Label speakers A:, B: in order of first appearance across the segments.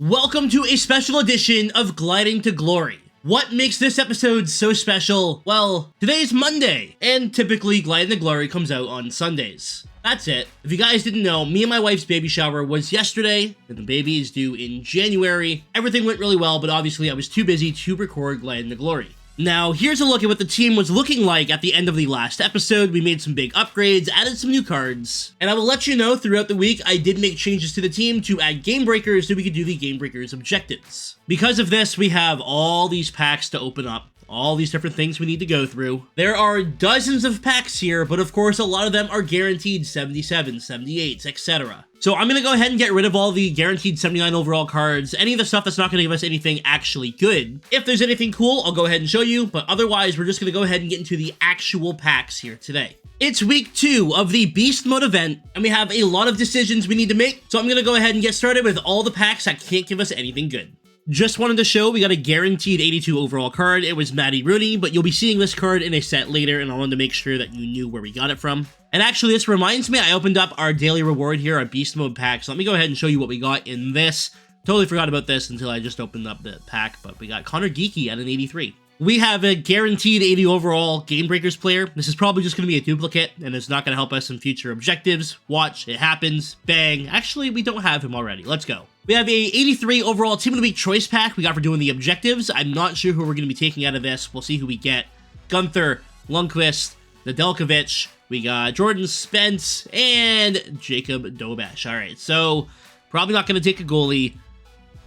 A: Welcome to a special edition of Gliding to Glory. What makes this episode so special? Well, today's Monday, and typically Gliding to Glory comes out on Sundays. That's it. If you guys didn't know, me and my wife's baby shower was yesterday, and the baby is due in January. Everything went really well, but obviously I was too busy to record Gliding to Glory. Now, here's a look at what the team was looking like at the end of the last episode. We made some big upgrades, added some new cards, and I will let you know throughout the week I did make changes to the team to add game breakers so we could do the game breakers objectives. Because of this, we have all these packs to open up, all these different things we need to go through. There are dozens of packs here, but of course a lot of them are guaranteed 77, 78s, etc. So I'm going to go ahead and get rid of all the guaranteed 79 overall cards, any of the stuff that's not going to give us anything actually good. If there's anything cool, I'll go ahead and show you, but otherwise we're just going to go ahead and get into the actual packs here today. It's week 2 of the Beast Mode event, and we have a lot of decisions we need to make, so I'm going to go ahead and get started with all the packs that can't give us anything good. Just wanted to show we got a guaranteed 82 overall card. It was Matty Rooney, but you'll be seeing this card in a set later, and I wanted to make sure that you knew where we got it from. And actually, this reminds me, I opened up our daily reward here, our Beast Mode pack, so let me go ahead and show you what we got in this. Totally forgot about this until I just opened up the pack, but we got Connor Geeky at an 83. We have a guaranteed 80 overall Game Breakers player. This is probably just going to be a duplicate, and it's not going to help us in future objectives. Watch, it happens. Bang. Actually, we don't have him already. Let's go. We have a 83 overall Team of the Week choice pack we got for doing the objectives. I'm not sure who we're going to be taking out of this. We'll see who we get. Gunther, Lundqvist, Nedeljkovic. We got Jordan Spence, and Jacob Dobash. All right, so probably not going to take a goalie.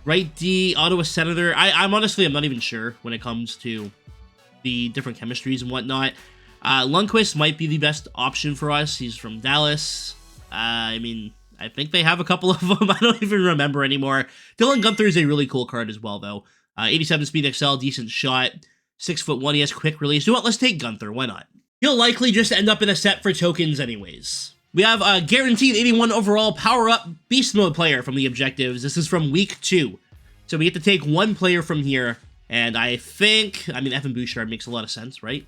A: Right D, Ottawa Senator. I'm honestly not even sure when it comes to the different chemistries and whatnot. Lundqvist might be the best option for us. He's from Dallas. I mean, I think they have a couple of them. I don't even remember anymore. Dylan Gunther is a really cool card as well, though. 87 speed XL, decent shot. 6'1", he has quick release. You know what? Let's take Gunther. Why not? He'll likely just end up in a set for tokens anyways. We have a guaranteed 81 overall power-up Beast Mode player from the objectives. This is from week 2. So we get to take one player from here, and I mean, Evan Bouchard makes a lot of sense, right?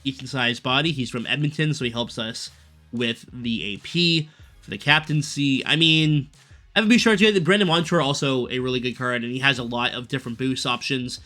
A: Decent-sized body. He's from Edmonton, so he helps us with the AP for the captaincy. I mean, Evan Bouchard's good. Brandon Montour also a really good card, and he has a lot of different boost options.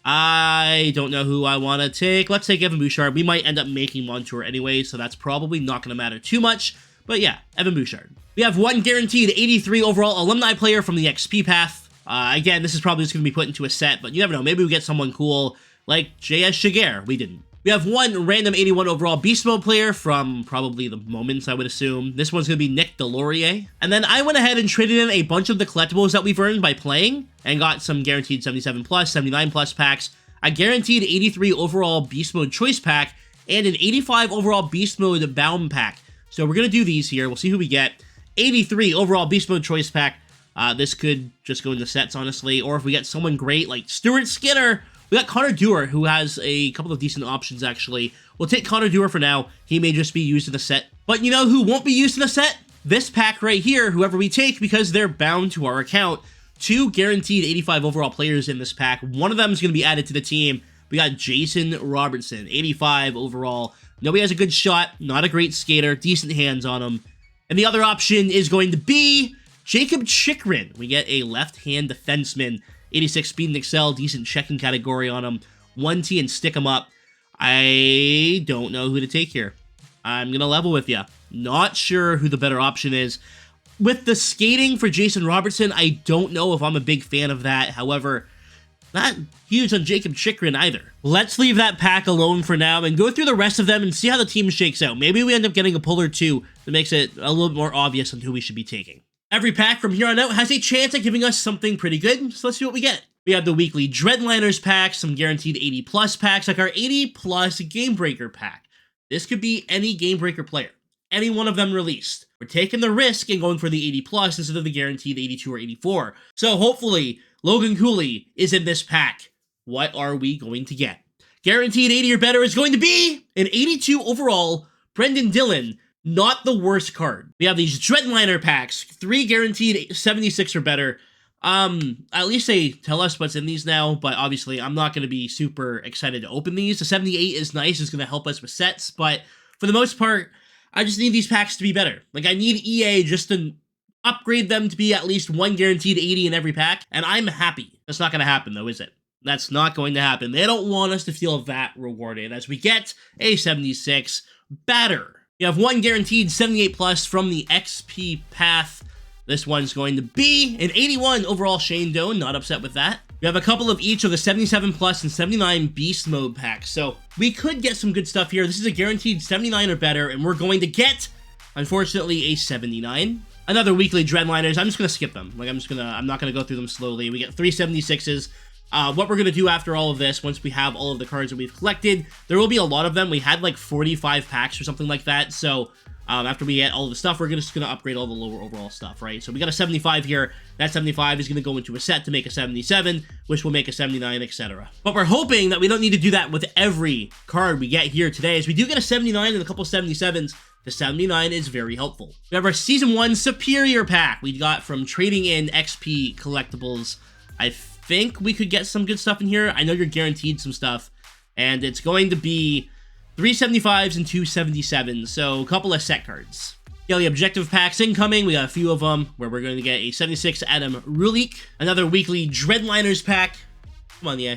A: I don't know who I want to take. Let's take Evan Bouchard. We might end up making Montour anyway, so that's probably not going to matter too much. But yeah, Evan Bouchard. We have one guaranteed 83 overall alumni player from the XP path. Again, this is probably just going to be put into a set, but you never know. Maybe we get someone cool like J.S. Shiger. We didn't. We have one random 81 overall Beast Mode player from probably the Moments, I would assume. This one's going to be Nick Delorier. And then I went ahead and traded in a bunch of the collectibles that we've earned by playing and got some guaranteed 77 plus, 79 plus packs, a guaranteed 83 overall Beast Mode choice pack, and an 85 overall Beast Mode bound pack. So we're going to do these here. We'll see who we get. 83 overall Beast Mode choice pack. This could just go into sets, honestly. Or if we get someone great like Stuart Skinner, we got Connor Dewar, who has a couple of decent options, actually. We'll take Connor Dewar for now. He may just be used in a set. But you know who won't be used in a set? This pack right here, whoever we take, because they're bound to our account. 2 guaranteed 85 overall players in this pack. One of them is going to be added to the team. We got Jason Robertson, 85 overall. No, he has a good shot, not a great skater, decent hands on him. And the other option is going to be Jacob Chikrin. We get a left-hand defenseman, 86 speed and XL, decent checking category on him. 1T and stick him up. I don't know who to take here. I'm going to level with you. Not sure who the better option is. With the skating for Jason Robertson, I don't know if I'm a big fan of that. However, not huge on Jacob Chikrin either. Let's leave that pack alone for now and go through the rest of them and see how the team shakes out. Maybe we end up getting a pull or two that makes it a little bit more obvious on who we should be taking. Every pack from here on out has a chance at giving us something pretty good, so let's see what we get. We have the weekly Dreadliners pack, some guaranteed 80 plus packs, like our 80 plus Game Breaker pack. This could be any Game Breaker player, any one of them released. We're taking the risk and going for the 80 plus instead of the guaranteed 82 or 84. So hopefully, Logan Cooley is in this pack. What are we going to get? Guaranteed 80 or better is going to be an 82 overall Brendan Dillon. Not the worst card. We have these Dreadliner packs, 3 guaranteed 76 or better. At least they tell us what's in these now, but obviously I'm not going to be super excited to open these. The 78 is nice, it's going to help us with sets, but for the most part, I just need these packs to be better. Like, I need EA just to upgrade them to be at least one guaranteed 80 in every pack, and I'm happy. That's not going to happen though, is it? That's not going to happen. They don't want us to feel that rewarded as we get a 76 batter. You have one guaranteed 78 plus from the XP path. This one's going to be an 81 overall Shane Doan, not upset with that. We have a couple of each of the 77 plus and 79 beast mode packs, so we could get some good stuff here. This is a guaranteed 79 or better, and we're going to get, unfortunately, a 79. Another weekly Dreadliners. I'm just going to skip them. Like, I'm not going to go through them slowly. We get 3 76s. What we're going to do after all of this, once we have all of the cards that we've collected, there will be a lot of them. We had like 45 packs or something like that, so after we get all of the stuff, we're just going to upgrade all the lower overall stuff, right? So we got a 75 here. That 75 is going to go into a set to make a 77, which will make a 79, etc. But we're hoping that we don't need to do that with every card we get here today, as we do get a 79 and a couple 77s. The 79 is very helpful. We have our Season 1 Superior Pack we got from trading in XP collectibles. I think we could get some good stuff in here. I know you're guaranteed some stuff, and it's going to be 3 75s and 2 77s, so a couple of set cards. Daily Objective Packs incoming. We got a few of them, where we're going to get a 76 Adam Rulik, another weekly Dreadliners pack. Come on, yeah.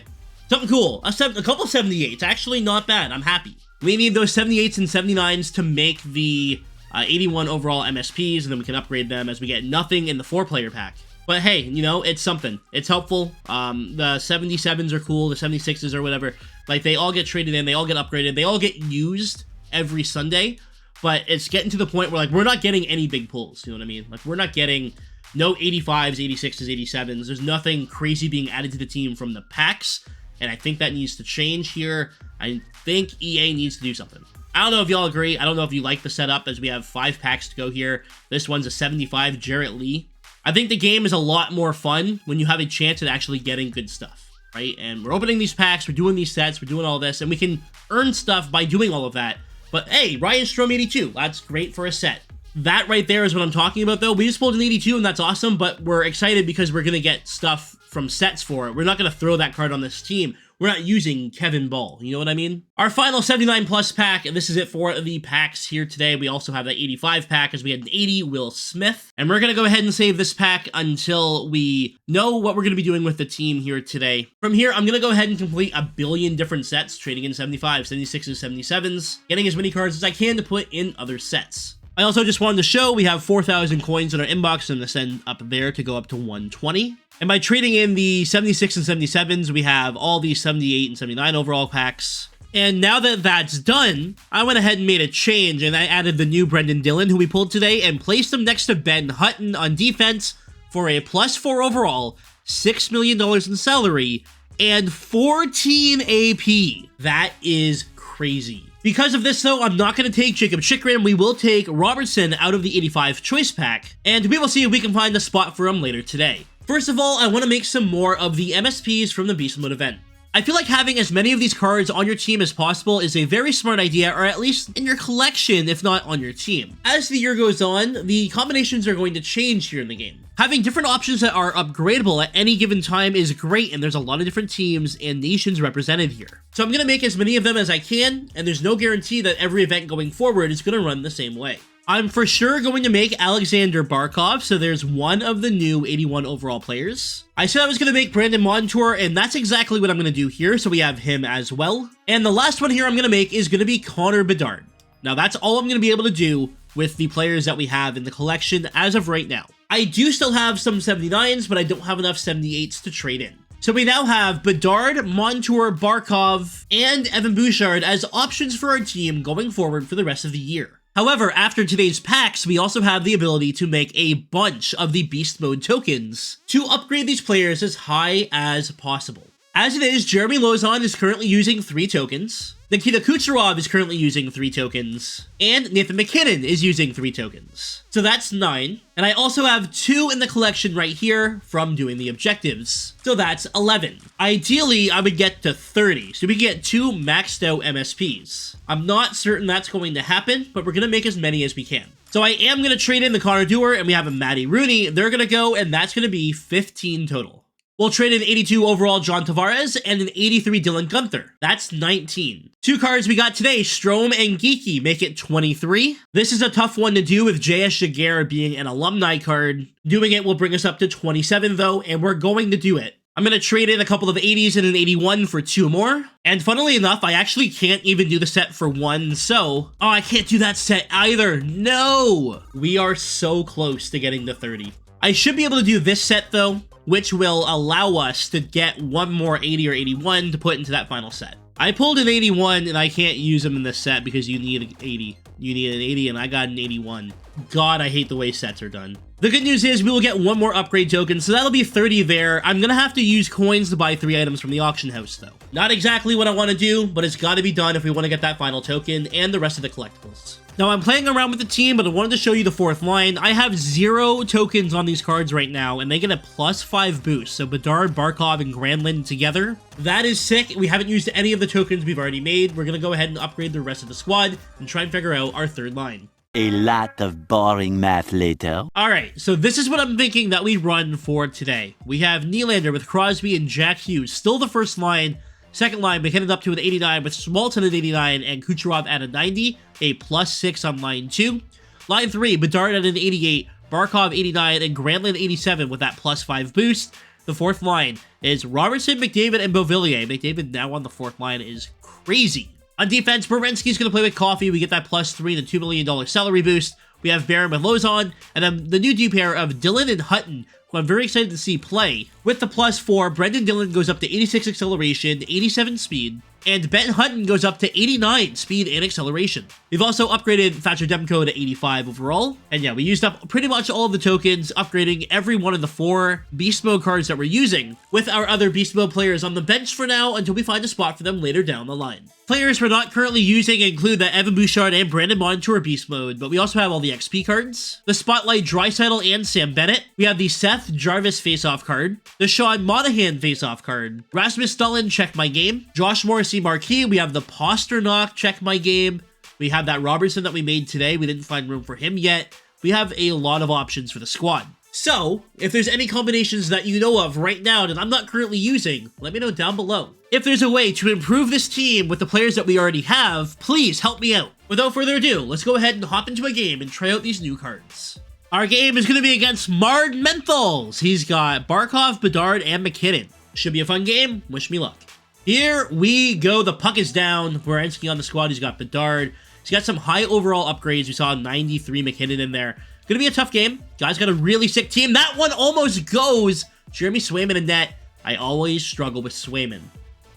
A: Something cool. A couple 78s. Actually, not bad. I'm happy. We need those 78s and 79s to make the 81 overall MSPs, and then we can upgrade them as we get nothing in the 4-player pack. But hey, you know, it's something. It's helpful. The 77s are cool, the 76s or whatever. Like, they all get traded in, they all get upgraded, they all get used every Sunday, but it's getting to the point where, like, we're not getting any big pulls, you know what I mean? Like, we're not getting no 85s, 86s, 87s. There's nothing crazy being added to the team from the packs, and I think that needs to change here. I think EA needs to do something. I don't know if y'all agree. I don't know if you like the setup, as we have 5 packs to go here. This one's a 75 Jarrett Lee. I think the game is a lot more fun when you have a chance at actually getting good stuff, right? And we're opening these packs, we're doing these sets, we're doing all this, and we can earn stuff by doing all of that. But hey, Ryan Strome 82, that's great for a set. That right there is what I'm talking about, though. We just pulled an 82, and that's awesome, but we're excited because we're going to get stuff from sets for it. We're not going to throw that card on this team. We're not using Kevin Ball, you know what I mean? Our final 79 plus pack, and this is it for the packs here today. We also have that 85 pack, as we had an 80 Will Smith. And we're going to go ahead and save this pack until we know what we're going to be doing with the team here today. From here, I'm going to go ahead and complete a billion different sets, trading in 75, 76s, 77s, getting as many cards as I can to put in other sets. I also just wanted to show we have 4,000 coins in our inbox. I'm going to send up there to go up to 120. And by trading in the 76 and 77s, we have all these 78 and 79 overall packs. And now that that's done, I went ahead and made a change, and I added the new Brendan Dillon, who we pulled today, and placed him next to Ben Hutton on defense for a +4 overall, $6 million in salary, and 14 AP. That is crazy. Because of this, though, I'm not going to take Jacob Chikrin. We will take Robertson out of the 85 choice pack, and we will see if we can find a spot for him later today. First of all, I want to make some more of the MSPs from the Beast Mode event. I feel like having as many of these cards on your team as possible is a very smart idea, or at least in your collection, if not on your team. As the year goes on, the combinations are going to change here in the game. Having different options that are upgradable at any given time is great, and there's a lot of different teams and nations represented here. So I'm going to make as many of them as I can, and there's no guarantee that every event going forward is going to run the same way. I'm for sure going to make Alexander Barkov, so there's one of the new 81 overall players. I said I was going to make Brandon Montour, and that's exactly what I'm going to do here, so we have him as well. And the last one here I'm going to make is going to be Connor Bedard. Now that's all I'm going to be able to do with the players that we have in the collection as of right now. I do still have some 79s, but I don't have enough 78s to trade in. So we now have Bedard, Montour, Barkov, and Evan Bouchard as options for our team going forward for the rest of the year. However, after today's packs, we also have the ability to make a bunch of the Beast Mode tokens to upgrade these players as high as possible. As it is, Jeremy Lozon is currently using 3 tokens, Nikita Kucherov is currently using 3 tokens, and Nathan McKinnon is using 3 tokens. So that's 9, and I also have 2 in the collection right here from doing the objectives. So that's 11. Ideally, I would get to 30, so we get 2 maxed out MSPs. I'm not certain that's going to happen, but we're going to make as many as we can. So I am going to trade in the Connor Dewar, and we have a Matty Rooney. They're going to go, and that's going to be 15 total. We'll trade an 82 overall John Tavares and an 83 Dylan Gunther. That's 19. Two cards we got today, Strome and Geeky, make it 23. This is a tough one to do with J.S. Jaguar being an alumni card. Doing it will bring us up to 27 though, and we're going to do it. I'm going to trade in a couple of 80s and an 81 for 2 more. And funnily enough, I actually can't even do the set for 1, so... Oh, I can't do that set either. No! We are so close to getting to 30. I should be able to do this set though, which will allow us to get one more 80 or 81 to put into that final set. I pulled an 81 and I can't use them in this set because you need an 80. You need an 80 and I got an 81. God, I hate the way sets are done. The good news is we will get one more upgrade token, so that'll be 30 there. I'm gonna have to use coins to buy 3 items from the auction house though. Not exactly what I want to do, but it's got to be done if we want to get that final token and the rest of the collectibles. Now, I'm playing around with the team, but I wanted to show you the 4th line. I have 0 tokens on these cards right now, and they get a +5 boost. So Bedard, Barkov, and Granlund together. That is sick. We haven't used any of the tokens we've already made. We're going to go ahead and upgrade the rest of the squad and try and figure out our 3rd line.
B: A lot of boring math later.
A: Alright, so this is what I'm thinking that we run for today. We have Nylander with Crosby and Jack Hughes, still the 1st line. 2nd line, McKinnon up to an 89 with Smolton at 89 and Kucherov at a 90, a +6 on line 2. Line 3, Bedard at an 88, Barkov 89, and Granlund 87 with that +5 boost. The 4th line is Robertson, McDavid, and Beauvillier. McDavid now on the 4th line is crazy. On defense, Berensky's going to play with Coffee. We get that +3 and $2 million salary boost. We have Barron with Lozon, and then the new D pair of Dillon and Hutton, who I'm very excited to see play. With the +4, Brendan Dillon goes up to 86 acceleration, 87 speed, and Ben Hutton goes up to 89 speed and acceleration. We've also upgraded Thatcher Demko to 85 overall. And yeah, we used up pretty much all of the tokens, upgrading every one of the 4 Beast Mode cards that we're using, with our other Beast Mode players on the bench for now until we find a spot for them later down the line. Players we're not currently using include the Evan Bouchard and Brandon Montour Beast Mode, but we also have all the XP cards, the Spotlight Draisaitl and Sam Bennett. We have the Seth Jarvis face-off card, the Sean Monahan face-off card, Rasmus Stullen Check My Game, Josh Morrissey Marquee. We have the Pasternak Check My Game. We have that Robertson that we made today. We didn't find room for him yet. We have a lot of options for the squad. So, if there's any combinations that you know of right now that I'm not currently using, let me know down below. If there's a way to improve this team with the players that we already have, please help me out. Without further ado, let's go ahead and hop into a game and try out these new cards. Our game is going to be against Mard Menthols. He's got Barkov, Bedard, and McKinnon. Should be a fun game. Wish me luck. Here we go. The puck is down. Werenski on the squad. He's got Bedard. He's got some high overall upgrades. We saw 93 McKinnon in there. Gonna be a tough game. Guys got a really sick team. That one almost goes. Jeremy Swayman in net. I always struggle with Swayman.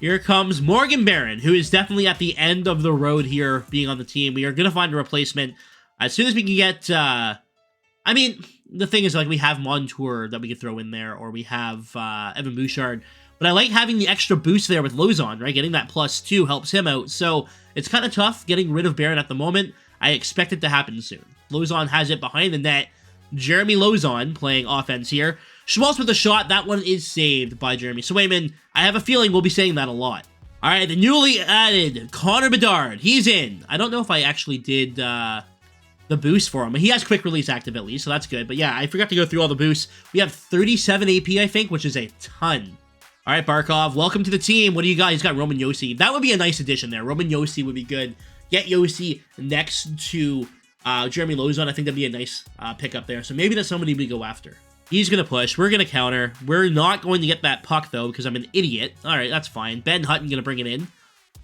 A: Here comes Morgan Barron, who is definitely at the end of the road here being on the team. We are gonna find a replacement as soon as we can get, I mean, the thing is, like, we have Montour that we can throw in there, or we have Evan Bouchard. But I like having the extra boost there with Lozon, right? Getting that +2 helps him out. So it's kind of tough getting rid of Barron at the moment. I expect it to happen soon. Lozon has it behind the net. Jeremy Lozon playing offense here. Schmaltz with a shot. That one is saved by Jeremy Swayman. I have a feeling we'll be saying that a lot. All right, the newly added Connor Bedard. He's in. I don't know if I actually did the boost for him. He has quick release active at least, so that's good. But yeah, I forgot to go through all the boosts. We have 37 AP, I think, which is a ton. All right, Barkov, welcome to the team. What do you got? He's got Roman Josi. That would be a nice addition there. Roman Josi would be good. Get Josi next to Jeremy Lozon. I think that'd be a nice pickup there. So maybe that's somebody we go after. He's going to push. We're going to counter. We're not going to get that puck, though, because I'm an idiot. All right, that's fine. Ben Hutton going to bring it in.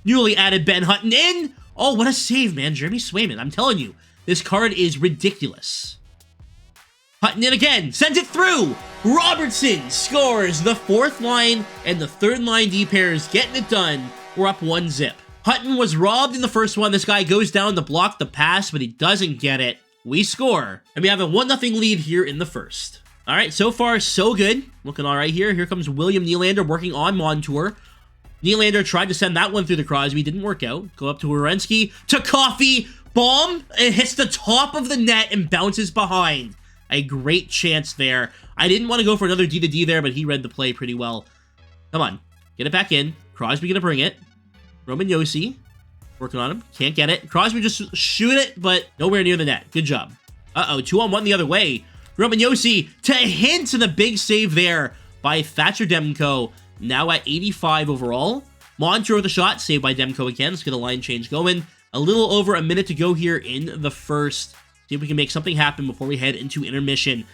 A: Newly added Ben Hutton in. Oh, what a save, man. Jeremy Swayman. I'm telling you, this card is ridiculous. Hutton in again. Sends it through. Robertson scores. The 4th line and the 3rd line D pairs getting it done. We're up 1-0. Hutton was robbed in the first one. This guy goes down to block the pass, but he doesn't get it. We score. And we have a 1-0 lead here in the first. All right, so far, so good. Looking all right here. Here comes William Nylander working on Montour. Nylander tried to send that one through the Crosby. Didn't work out. Go up to Werenski. To Coffee. Bomb. It hits the top of the net and bounces behind. A great chance there. I didn't want to go for another D-to-D there, but he read the play pretty well. Come on. Get it back in. Crosby going to bring it. Roman Josi. Working on him. Can't get it. Crosby just shoot it, but nowhere near the net. Good job. Uh-oh. 2-on-1 the other way. Roman Josi to Hintz and a big save there by Thatcher Demko, now at 85 overall. Montour with a shot, saved by Demko again. Let's get a line change going. A little over a minute to go here in the first. See if we can make something happen before we head into intermission.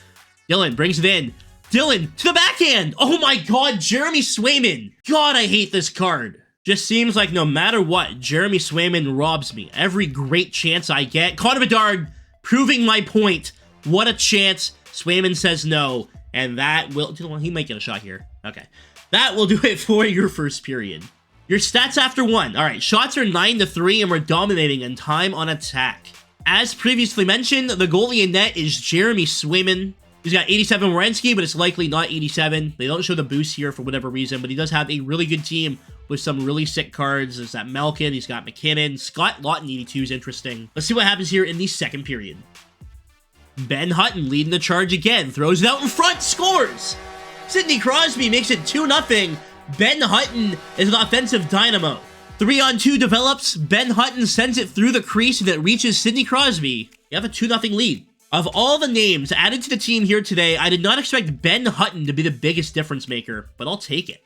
A: Dylan brings it in. Dylan to the backhand. Oh my god, Jeremy Swayman. God, I hate this card. Just seems like no matter what, Jeremy Swayman robs me. Every great chance I get. Connor Bedard proving my point. What a chance. Swayman says no. And that will... He might get a shot here. Okay. That will do it for your first period. Your stats after one. Alright, shots are 9-3 and we're dominating in time on attack. As previously mentioned, the goalie in net is Jeremy Swayman. He's got 87 Werenski, but it's likely not 87. They don't show the boost here for whatever reason, but he does have a really good team with some really sick cards. There's that Malkin, he's got McKinnon. Scott Lawton 82 is interesting. Let's see what happens here in the second period. Ben Hutton leading the charge again. Throws it out in front, scores! Sidney Crosby makes it 2-0. Ben Hutton is an offensive dynamo. 3-on-2 develops. Ben Hutton sends it through the crease and it reaches Sidney Crosby. You have a 2-0 lead. Of all the names added to the team here today, I did not expect Ben Hutton to be the biggest difference maker, but I'll take it.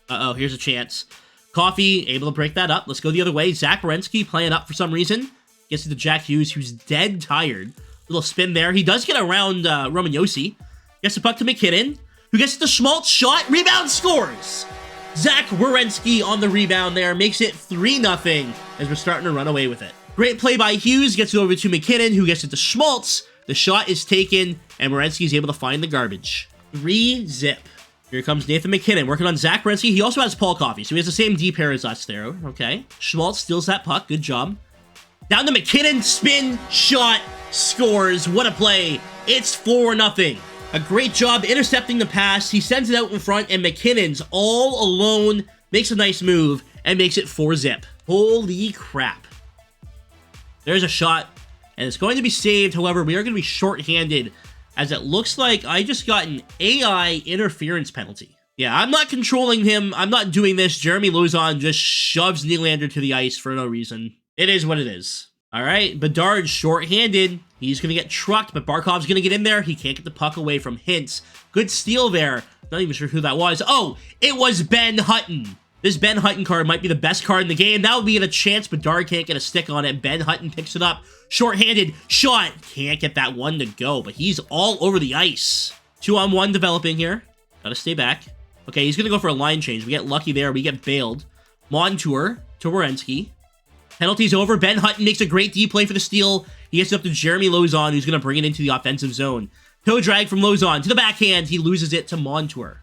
A: Uh-oh, here's a chance. Coffee, able to break that up. Let's go the other way. Zach Werenski playing up for some reason. Gets it to Jack Hughes, who's dead tired. Little spin there. He does get around Roman Josi. Gets the puck to McKinnon, who gets the Schmaltz shot. Rebound, scores! Zach Werenski on the rebound there. Makes it 3-0 as we're starting to run away with it. Great play by Hughes. Gets it over to McKinnon, who gets it to Schmaltz. The shot is taken, and Werenski is able to find the garbage. 3-0. Here comes Nathan McKinnon working on Zach Werenski. He also has Paul Coffey, so he has the same D pair as us there. Okay. Schmaltz steals that puck. Good job. Down to McKinnon. Spin. Shot. Scores. What a play. It's 4-0. A great job intercepting the pass. He sends it out in front, and McKinnon's all alone. Makes a nice move and makes it 4-0. Holy crap. There's a shot, and it's going to be saved. However, we are going to be shorthanded, as it looks like I just got an AI interference penalty. Yeah, I'm not controlling him. I'm not doing this. Jeremy Lauzon just shoves Nylander to the ice for no reason. It is what it is. All right, Bedard shorthanded. He's going to get trucked, but Barkov's going to get in there. He can't get the puck away from Hintz. Good steal there. Not even sure who that was. Oh, it was Ben Hutton. This Ben Hutton card might be the best card in the game. That would be a chance. Bedard can't get a stick on it. Ben Hutton picks it up. Shorthanded. Shot. Can't get that one to go, but he's all over the ice. 2-on-1 developing here. Gotta stay back. Okay, he's gonna go for a line change. We get lucky there. We get bailed. Montour to Werenski. Penalty's over. Ben Hutton makes a great D play for the steal. He gets it up to Jeremy Lauzon, who's gonna bring it into the offensive zone. Toe drag from Lauzon to the backhand. He loses it to Montour.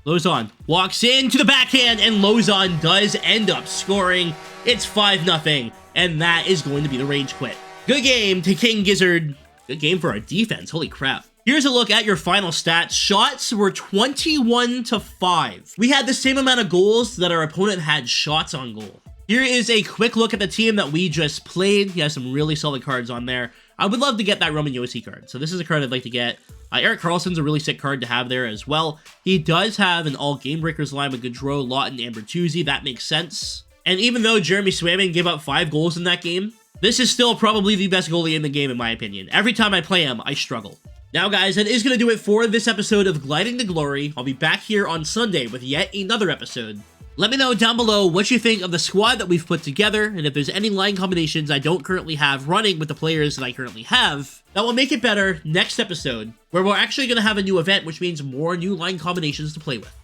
A: Lauzon walks in to the backhand, and Lauzon does end up scoring. It's 5-0, and that is going to be the rage quit. Good game to King Gizzard. Good game for our defense. Holy crap. Here's a look at your final stats. Shots were 21-5. We had the same amount of goals that our opponent had shots on goal. Here is a quick look at the team that we just played. He has some really solid cards on there. I would love to get that Roman Josi card. So this is a card I'd like to get. Erik Karlsson's a really sick card to have there as well. He does have an all game breakers line with Gaudreau, Lawton, and Bertuzzi. That makes sense. And even though Jeremy Swayman gave up 5 goals in that game, this is still probably the best goalie in the game in my opinion. Every time I play him, I struggle. Now guys, that is going to do it for this episode of Gliding to Glory. I'll be back here on Sunday with yet another episode. Let me know down below what you think of the squad that we've put together, and if there's any line combinations I don't currently have running with the players that I currently have, that will make it better next episode, where we're actually going to have a new event, which means more new line combinations to play with.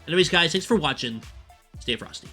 A: Anyways guys, thanks for watching. Stay frosty.